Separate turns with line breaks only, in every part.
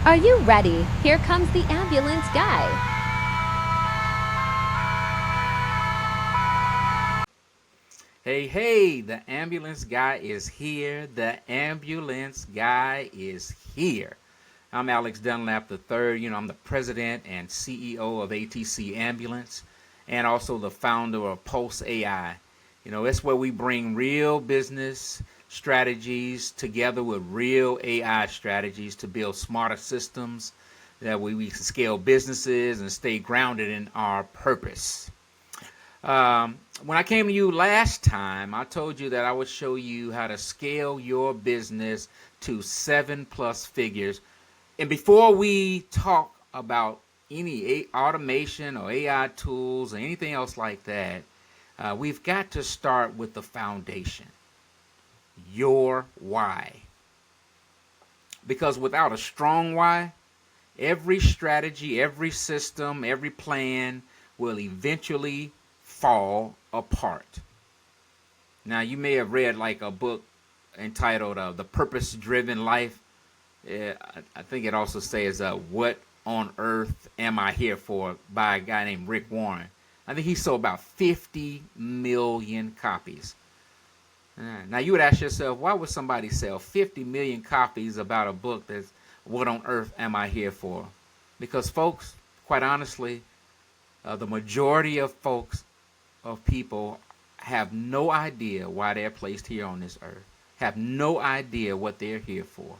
Are you ready? Here comes the ambulance guy.
Hey, the ambulance guy is here. The ambulance guy is here. I'm Alex Dunlap III. I'm the president and CEO of ATC Ambulance and also the founder of PulseAi. It's where we bring real business strategies together with real AI strategies to build smarter systems that we can scale businesses and stay grounded in our purpose. When I came to you last time, I told you that I would show you how to scale your business to 7+ figures. And before we talk about any automation or AI tools or anything else like that, we've got to start with the foundation, your why. Because without a strong why, every strategy, every system, every plan will eventually fall apart. Now, you may have read like a book entitled The Purpose-Driven Life. I think it also says What on Earth Am I Here For by a guy named Rick Warren. I think he sold about 50 million copies. Now, you would ask yourself, why would somebody sell 50 million copies about a book that's What on Earth Am I Here For? Because, folks, quite honestly, the majority of people have no idea why they're placed here on this earth, have no idea what they're here for,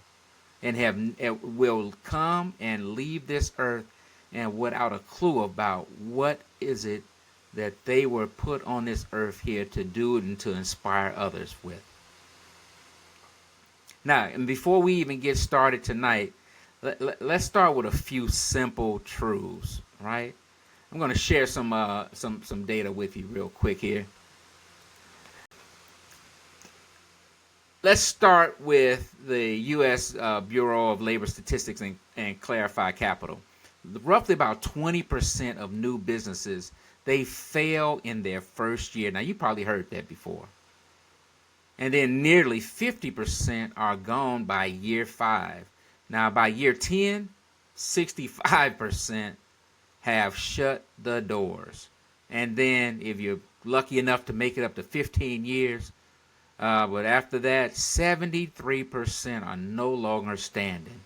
and will come and leave this earth and without a clue about what is it that they were put on this earth here to do and to inspire others with. Now, and before we even get started tonight, let's start with a few simple truths, right? I'm going to share some data with you real quick here. Let's start with the U.S. Bureau of Labor Statistics and Clarify Capital. Roughly about 20% of new businesses, they fail in their first year. Now, you probably heard that before. And then nearly 50% are gone by year 5. Now, by year 10, 65% have shut the doors. And then if you're lucky enough to make it up to 15 years, but after that, 73% are no longer standing.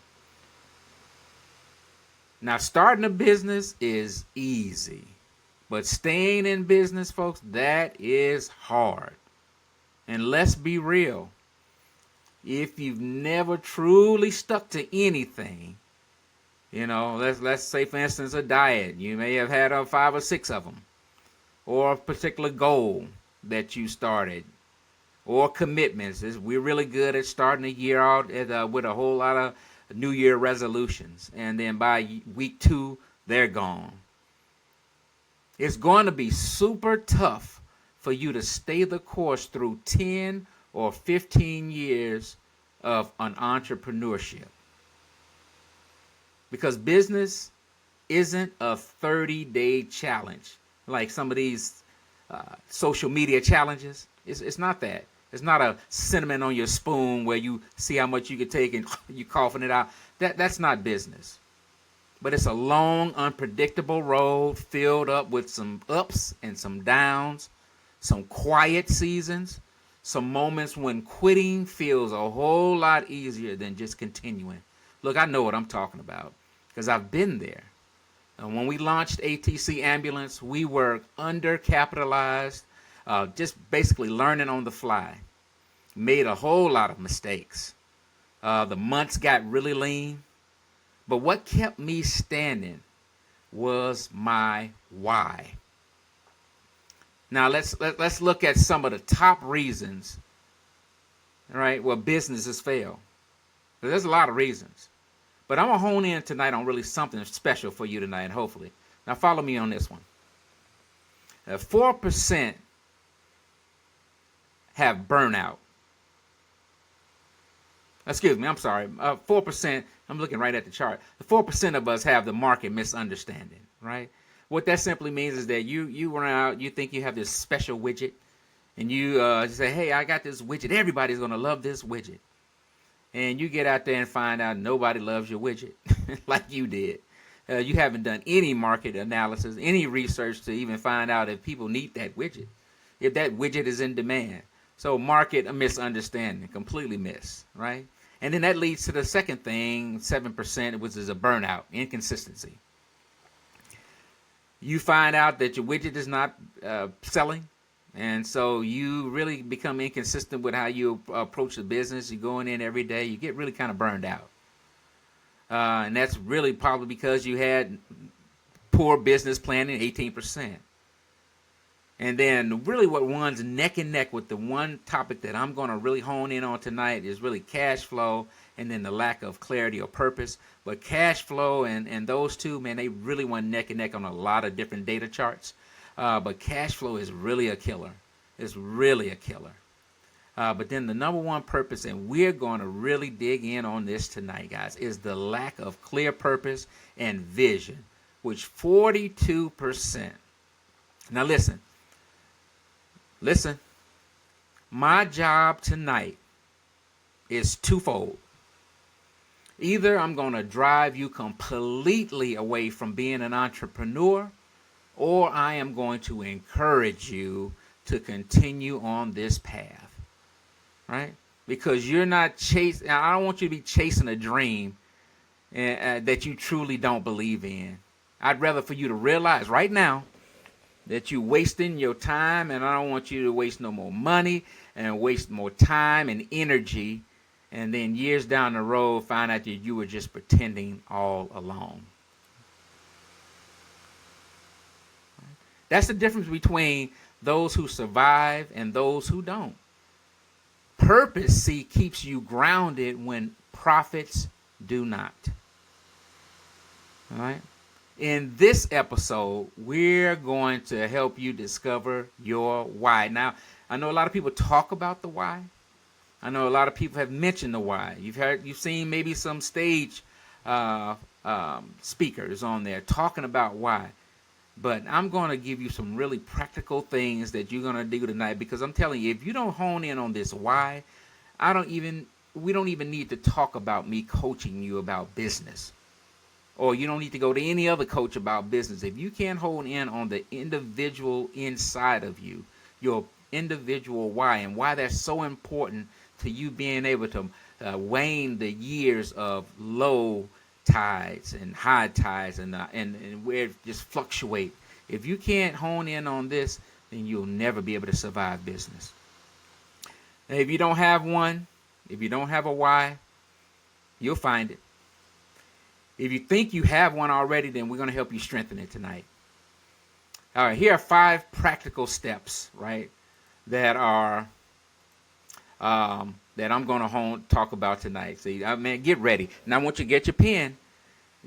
Now, starting a business is easy, but staying in business, folks, that is hard. And let's be real. If you've never truly stuck to anything, let's say, for instance, a diet. You may have had 5 or 6 of them, or a particular goal that you started, or commitments. We're really good at starting a year out with a whole lot of New Year resolutions, and then by week 2, they're gone. It's going to be super tough for you to stay the course through 10 or 15 years of an entrepreneurship. Because business isn't a 30-day challenge like some of these social media challenges. It's not that. It's not a cinnamon on your spoon where you see how much you can take and you coughing it out. That's not business. But it's a long, unpredictable road filled up with some ups and some downs, some quiet seasons, some moments when quitting feels a whole lot easier than just continuing. Look, I know what I'm talking about because I've been there. And when we launched ATC Ambulance, we were undercapitalized, just basically learning on the fly. Made a whole lot of mistakes. The months got really lean. But what kept me standing was my why. Now let's look at some of the top reasons, right, where businesses fail. There's a lot of reasons. But I'm going to hone in tonight on really something special for you tonight, hopefully. Now follow me on this one. 4% have burnout. Excuse me, I'm sorry. 4%, I'm looking right at the chart. 4% of us have the market misunderstanding, right? What that simply means is that you run out, you think you have this special widget, and you say, hey, I got this widget. Everybody's going to love this widget. and you get out there and find out nobody loves your widget like you did. You haven't done any market analysis, any research to even find out if people need that widget, if that widget is in demand. So market a misunderstanding, completely miss, right? And then that leads to the second thing, 7%, which is a burnout, inconsistency. You find out that your widget is not selling, and so you really become inconsistent with how you approach the business. You're going in every day, you get really kind of burned out. And that's really probably because you had poor business planning, 18%. And then really what runs neck and neck with the one topic that I'm going to really hone in on tonight is really cash flow and then the lack of clarity or purpose. But cash flow and those two, man, they really went neck and neck on a lot of different data charts. But cash flow is really a killer. It's really a killer. But then the number one purpose, and we're going to really dig in on this tonight, guys, is the lack of clear purpose and vision, which 42%. Now listen. My job tonight is twofold. Either I'm going to drive you completely away from being an entrepreneur, or I am going to encourage you to continue on this path, right? Because you're not chasing, I don't want you to be chasing a dream that you truly don't believe in. I'd rather for you to realize right now that you're wasting your time, and I don't want you to waste no more money and waste more time and energy, and then years down the road find out that you were just pretending all along. That's the difference between those who survive and those who don't. Purpose, see, keeps you grounded when profits do not. All right? In this episode, we're going to help you discover your why. Now, I know a lot of people talk about the why. I know a lot of people have mentioned the why. You've seen maybe some stage speakers on there talking about why. But I'm going to give you some really practical things that you're going to do tonight, because I'm telling you, if you don't hone in on this why, we don't even need to talk about me coaching you about business. Or you don't need to go to any other coach about business. If you can't hone in on the individual inside of you, your individual why, and why that's so important to you being able to wane the years of low tides and high tides and where it just fluctuate. If you can't hone in on this, then you'll never be able to survive business. And if you don't have one, if you don't have a why, you'll find it. If you think you have one already, then we're going to help you strengthen it tonight. All right, here are 5 practical steps, right, that are that I'm going to talk about tonight. See, man, get ready. Now I want you to get your pen,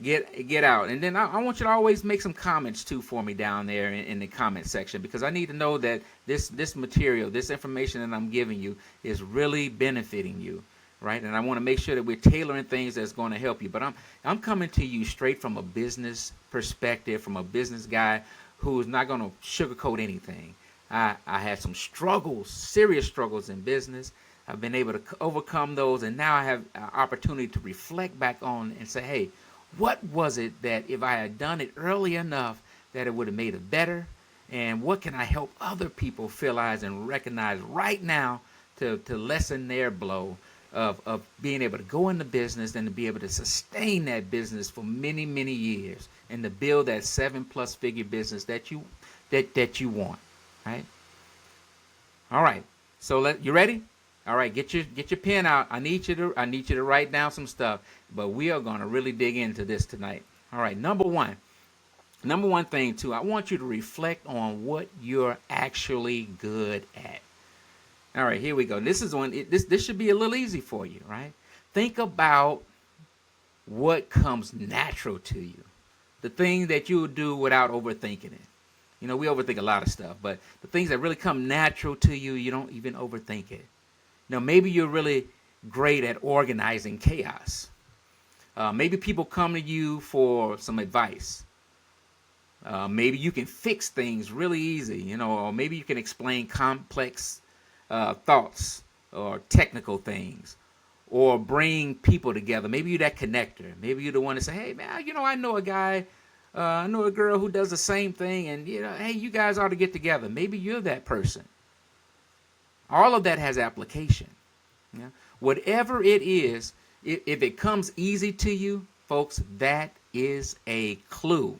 get out, and then I want you to always make some comments too for me down there in the comment section, because I need to know that this material, this information that I'm giving you is really benefiting you. Right, and I want to make sure that we're tailoring things that's going to help you. But I'm coming to you straight from a business perspective, from a business guy who is not going to sugarcoat anything. I had some struggles, serious struggles in business. I've been able to overcome those, and now I have an opportunity to reflect back on and say, hey, what was it that if I had done it early enough that it would have made it better? And what can I help other people realize and recognize right now to lessen their blow of being able to go into business and to be able to sustain that business for many, many years and to build that 7+ figure business that you want, right? All right. So you ready? All right, get your pen out. I need you to write down some stuff, but we are going to really dig into this tonight. All right, number one thing too, I want you to reflect on what you're actually good at. All right, here we go. This is one. This should be a little easy for you, right? Think about what comes natural to you, the thing that you'll do without overthinking it. You know, we overthink a lot of stuff, but the things that really come natural to you, you don't even overthink it. Now, maybe you're really great at organizing chaos. Maybe people come to you for some advice. Maybe you can fix things really easy, you know, or maybe you can explain complex thoughts or technical things. or bring people together. Maybe you're that connector. Maybe you're the one to say, hey, man, I know a guy, I know a girl who does the same thing, and, hey, you guys ought to get together. Maybe you're that person. All of that has application. Yeah? Whatever it is, if it comes easy to you, folks, that is a clue.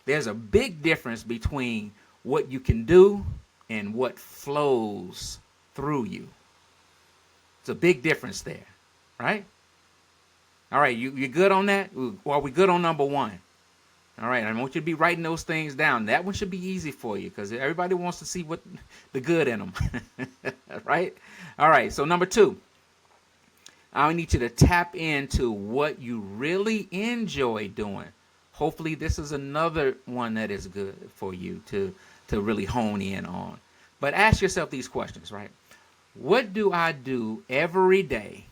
There's a big difference between what you can do and what flows through you. It's a big difference there, right? All right, you good on that? Well, we good on number one. All right, I want you to be writing those things down. That one should be easy for you because everybody wants to see what the good in them, right? All right, so number two, I need you to tap into what you really enjoy doing. Hopefully, this is another one that is good for you to really hone in on. But ask yourself these questions, right? What do I do every day?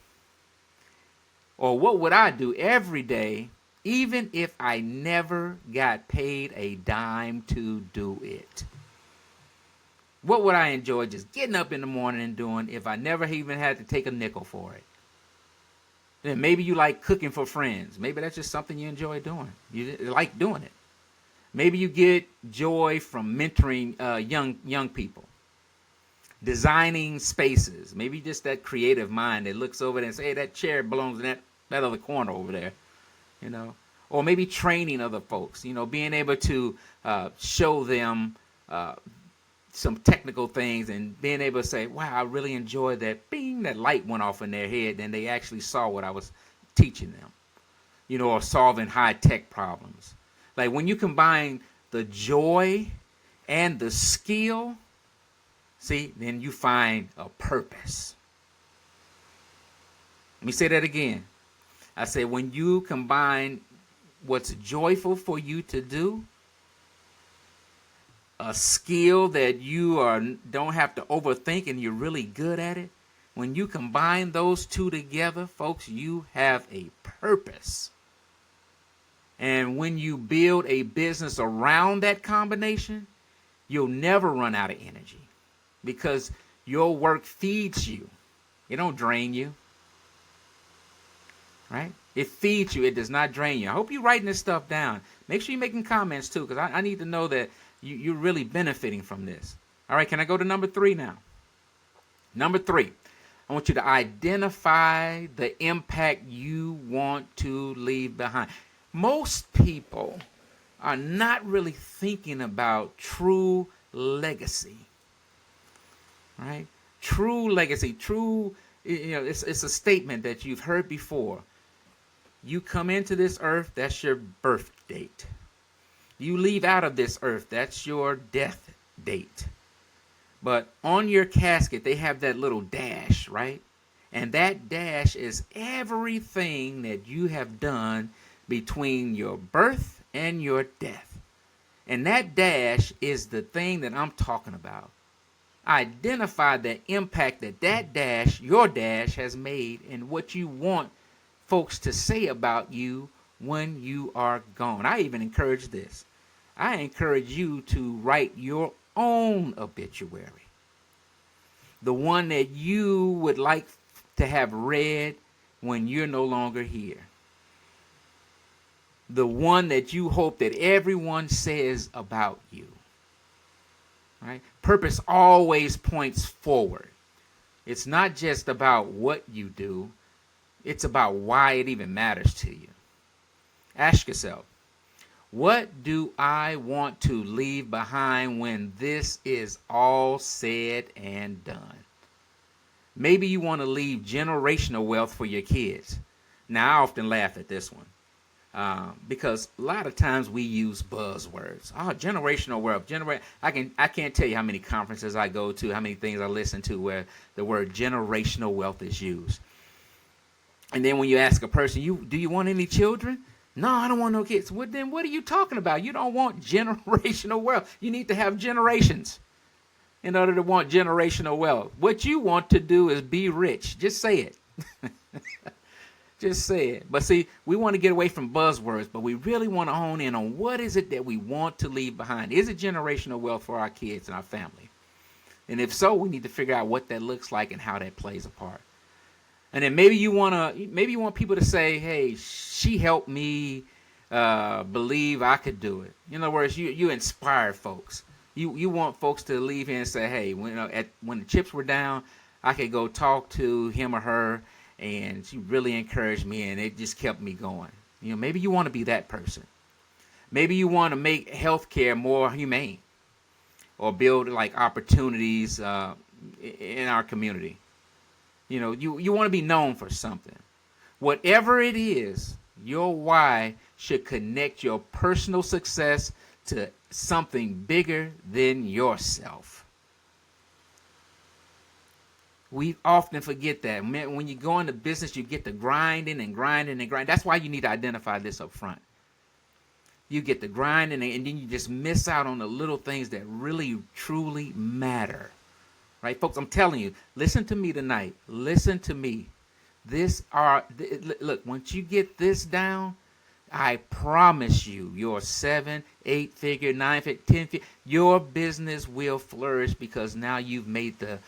Or what would I do every day even if I never got paid a dime to do it? What would I enjoy just getting up in the morning and doing if I never even had to take a nickel for it? Then maybe you like cooking for friends. Maybe that's just something you enjoy doing. You like doing it. Maybe you get joy from mentoring young people. Designing spaces. Maybe just that creative mind that looks over there and says, hey, that chair belongs in that other corner over there. Or maybe training other folks, being able to show them some technical things and being able to say, wow, I really enjoyed that. Bing, that light went off in their head and they actually saw what I was teaching them, or solving high-tech problems. Like when you combine the joy and the skill, see, then you find a purpose. Let me say that again. I say when you combine what's joyful for you to do, a skill that you don't have to overthink and you're really good at it, when you combine those two together, folks, you have a purpose. And when you build a business around that combination, you'll never run out of energy because your work feeds you. It don't drain you. Right? It feeds you. It does not drain you. I hope you're writing this stuff down. Make sure you're making comments too, because I need to know that you're really benefiting from this. All right, can I go to number 3 now? Number 3, I want you to identify the impact you want to leave behind. Most people are not really thinking about true legacy. Right? True legacy. True, it's a statement that you've heard before. You come into this earth, that's your birth date. You leave out of this earth, that's your death date. But on your casket, they have that little dash, right? And that dash is everything that you have done between your birth and your death. And that dash is the thing that I'm talking about. Identify the impact that dash, your dash, has made and what you want folks to say about you when you are gone. I even encourage this. I encourage you to write your own obituary. The one that you would like to have read when you're no longer here. The one that you hope that everyone says about you. Right? Purpose always points forward. It's not just about what you do. It's about why it even matters to you. Ask yourself, what do I want to leave behind when this is all said and done? Maybe you want to leave generational wealth for your kids. Now, I often laugh at this one because a lot of times we use buzzwords. Oh, generational wealth. I can't tell you how many conferences I go to, how many things I listen to where the word generational wealth is used. And then when you ask a person, do you want any children? No, I don't want no kids. Well, then what are you talking about? You don't want generational wealth. You need to have generations in order to want generational wealth. What you want to do is be rich. Just say it. Just say it. But see, we want to get away from buzzwords, but we really want to hone in on what is it that we want to leave behind. Is it generational wealth for our kids and our family? And if so, we need to figure out what that looks like and how that plays a part. And then maybe you want people to say, hey, she helped me believe I could do it. In other words, you inspire folks. You want folks to leave here and say, hey, when the chips were down, I could go talk to him or her, and she really encouraged me, and it just kept me going. Maybe you want to be that person. Maybe you want to make healthcare more humane, or build like opportunities in our community. You want to be known for something. Whatever it is, your why should connect your personal success to something bigger than yourself. We often forget that. When you go into business, you get to grinding and grinding and grinding. That's why you need to identify this up front. You get to grinding, and then you just miss out on the little things that really, truly matter. Right, folks, I'm telling you, listen to me tonight. Listen to me. Look, once you get this down, I promise you, your 7, 8 figure, 9 figure, 10 figure, your business will flourish, because now you've made the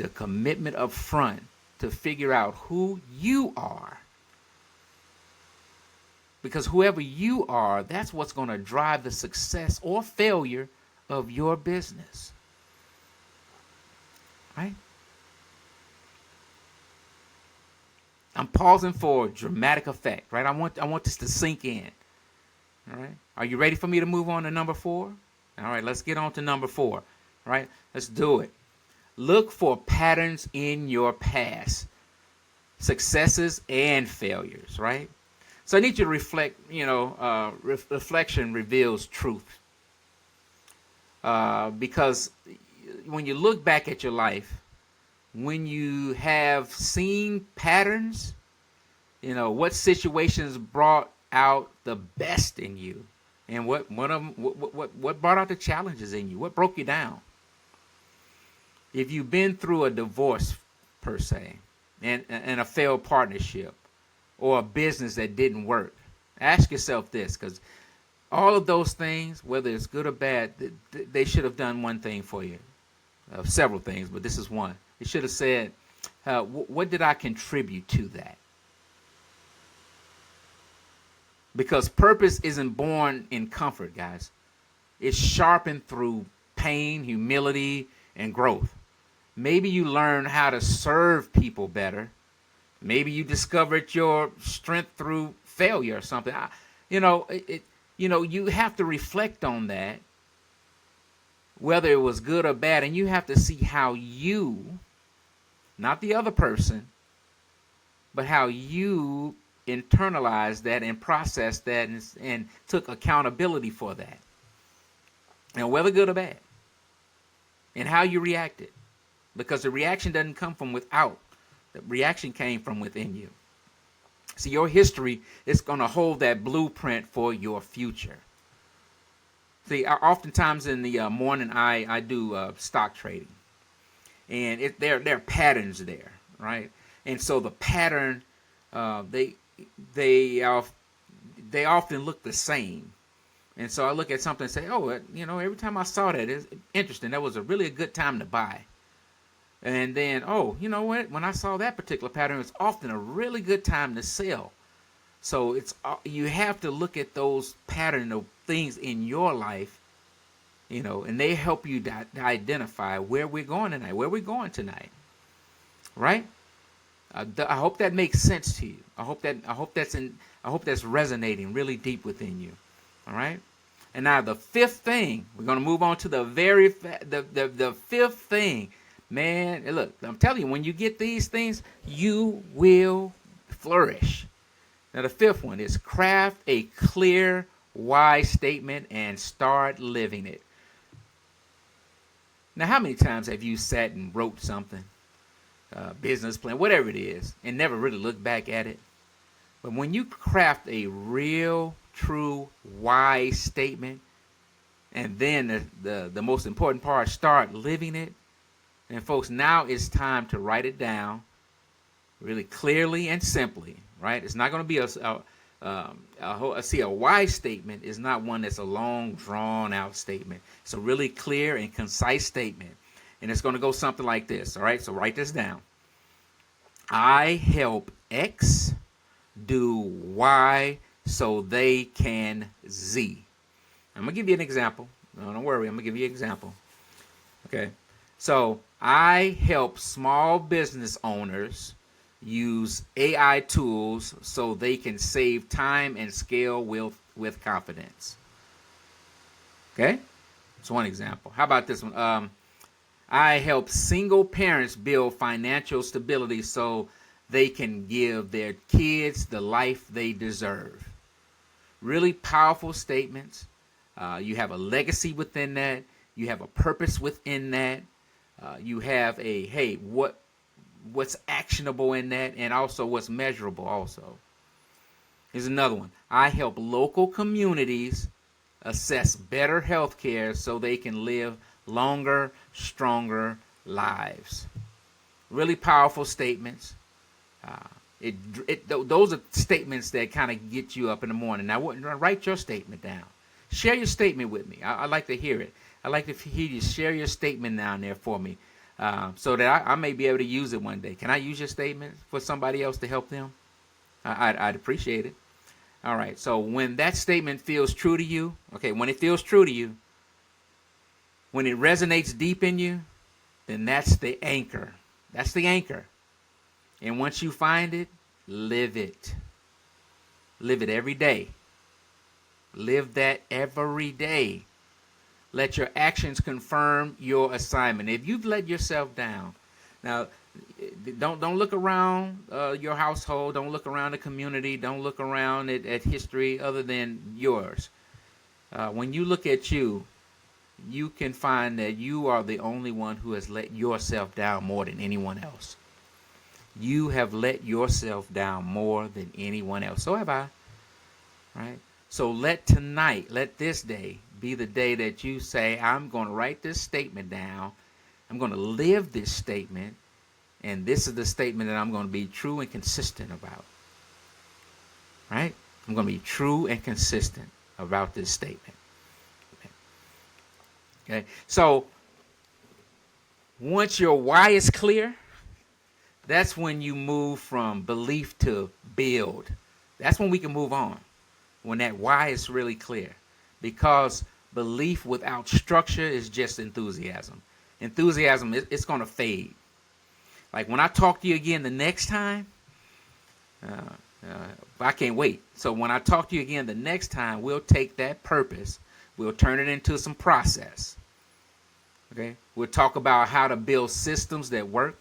commitment up front to figure out who you are. Because whoever you are, that's what's going to drive the success or failure of your business. Right? I'm pausing for dramatic effect, right? I want this to sink in. All right? Are you ready for me to move on to number 4? All right, let's get on to number 4. All right? Let's do it. Look for patterns in your past, successes and failures, right? So I need you to reflect, reflection reveals truth. Because when you look back at your life, when you have seen patterns, what situations brought out the best in you, and what brought out the challenges in you, what broke you down. If you've been through a divorce, per se, and a failed partnership, or a business that didn't work, ask yourself this, because all of those things, whether it's good or bad, they should have done one thing for you. Several things, but this is one. It should have said, what did I contribute to that? Because purpose isn't born in comfort, guys. It's sharpened through pain, humility, and growth. Maybe you learn how to serve people better. Maybe you discovered your strength through failure or something. You have to reflect on that, whether it was good or bad, and you have to see how you, not the other person, but how you internalized that and processed that and took accountability for that. And whether good or bad. And how you reacted. Because the reaction doesn't come from without. The reaction came from within you. See, your history is going to hold that blueprint for your future. See, oftentimes in the morning, I do stock trading. And there are patterns there, right? And so the pattern, they often look the same. And so I look at something and say, every time I saw that, it's interesting. That was a really good time to buy. And then, you know what? When I saw that particular pattern, it's often a really good time to sell. So you have to look at those pattern of things in your life, and they help you to identify where we're going tonight, right? I hope that makes sense to you. I hope that's resonating really deep within you. All right. And now the fifth thing, we're going to move on to the fifth thing. Man, look, I'm telling you, when you get these things, you will flourish. Now, the fifth one is craft a clear why statement and start living it. Now, how many times have you sat and wrote something, business plan, whatever it is, and never really looked back at it? But when you craft a real, true why statement, and then the most important part, start living it, and folks, now it's time to write it down really clearly and simply, right? It's not going to be a why statement is not one that's a long, drawn-out statement. It's a really clear and concise statement, and it's going to go something like this, all right? So write this down. I help X do Y so they can Z. I'm going to give you an example. No, don't worry. I'm going to give you an example. Okay. So I help small business owners use AI tools so they can save time and scale with confidence. Okay. That's one example. How about this one? I help single parents build financial stability so they can give their kids the life they deserve. Really powerful statements. You have a legacy within that. You have a purpose within that. You have a, hey, what's actionable in that, and also what's measurable also. Here's another one. I help local communities assess better health care so they can live longer, stronger lives. Really powerful statements. Those are statements that kind of get you up in the morning. Now, write your statement down. Share your statement with me. I'd like to hear it. I'd like to hear you share your statement down there for me, so that I may be able to use it one day. Can I use your statement for somebody else to help them? I'd appreciate it. All right. So when that statement feels true to you, okay, when it feels true to you, when it resonates deep in you, then that's the anchor. That's the anchor. And once you find it, live it. Live it every day. Live that every day. Let your actions confirm your assignment. If you've let yourself down, now don't look around your household. Don't look around the community. Don't look around at history other than yours. When you look at you, you can find that you are the only one who has let yourself down more than anyone else. You have let yourself down more than anyone else. So have I. Right? So let this day be the day that you say, I'm going to write this statement down. I'm going to live this statement. And this is the statement that I'm going to be true and consistent about. Right? I'm going to be true and consistent about this statement. Okay? So once your why is clear, that's when you move from belief to build. That's when we can move on. When that why is really clear. Because belief without structure is just enthusiasm. Enthusiasm, it's going to fade. Like when I talk to you again the next time, I can't wait. So when I talk to you again the next time, we'll take that purpose, we'll turn it into some process. Okay? We'll talk about how to build systems that work,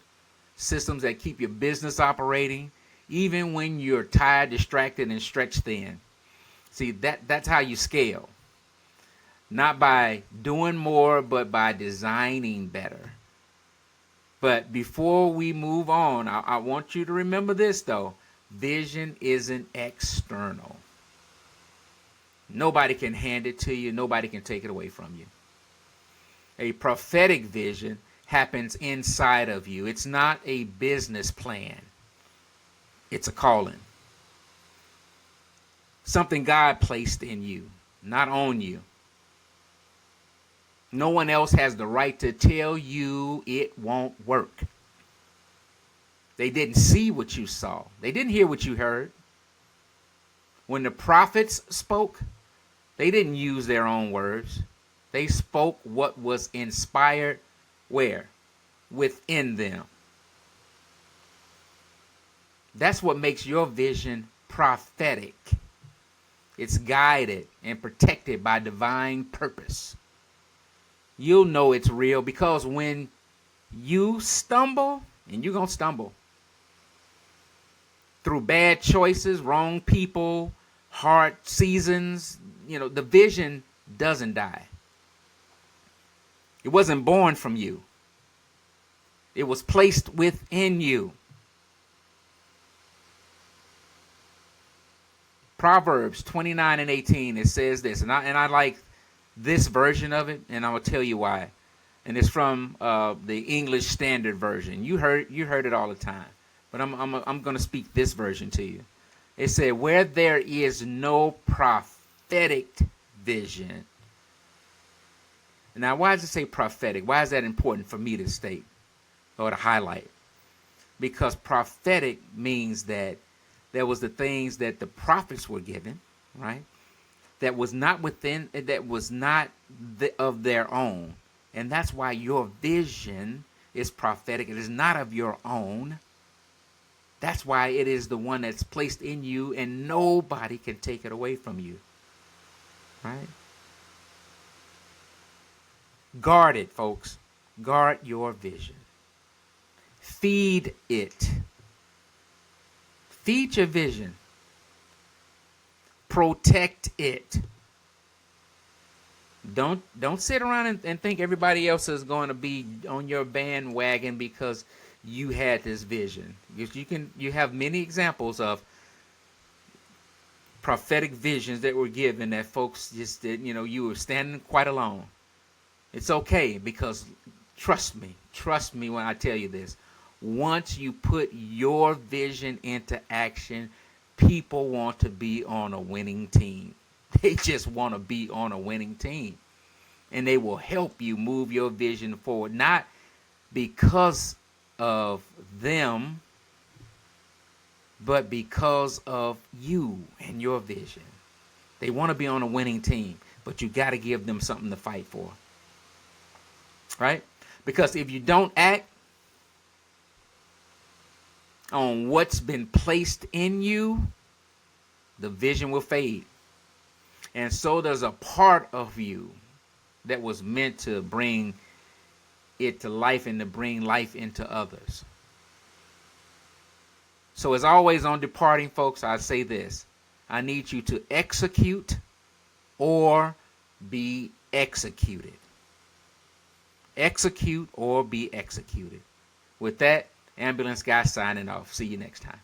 systems that keep your business operating, even when you're tired, distracted, and stretched thin. See, that's how you scale. Not by doing more, but by designing better. But before we move on, I want you to remember this, though. Vision isn't external. Nobody can hand it to you. Nobody can take it away from you. A prophetic vision happens inside of you. It's not a business plan. It's a calling. Something God placed in you, not on you. No one else has the right to tell you it won't work. They didn't see what you saw. They didn't hear what you heard. When the prophets spoke, they didn't use their own words. They spoke what was inspired where? Within them. That's what makes your vision prophetic. It's guided and protected by divine purpose. You'll know it's real because when you stumble, and you're going to stumble through bad choices, wrong people, hard seasons, the vision doesn't die. It wasn't born from you. It was placed within you. Proverbs 29:18, it says this, and I like this version of it, and I will tell you why. And it's from the English Standard Version. You heard it all the time, but I'm going to speak this version to you. It said, "Where there is no prophetic vision." Now, why does it say prophetic? Why is that important for me to state or to highlight? because prophetic means that there was the things that the prophets were given, right? That was not of their own. And that's why your vision is prophetic. It is not of your own. That's why it is the one that's placed in you, and nobody can take it away from you, right? Guard it, folks. Guard your vision. Feed it. Feed your vision. Protect it. Don't sit around and think everybody else is going to be on your bandwagon because you had this vision. You have many examples of prophetic visions that were given that folks just did. You were standing quite alone. It's okay, because trust me when I tell you this. Once you put your vision into action, people want to be on a winning team. They just want to be on a winning team. And they will help you move your vision forward, not because of them, but because of you and your vision. They want to be on a winning team, but you got to give them something to fight for. Right? Because if you don't act on what's been placed in you, the vision will fade. And so there's a part of you that was meant to bring it to life and to bring life into others. So as always on departing, folks, I say this. I need you to execute or be executed. Execute or be executed. With that, Ambulance Guy signing off. See you next time.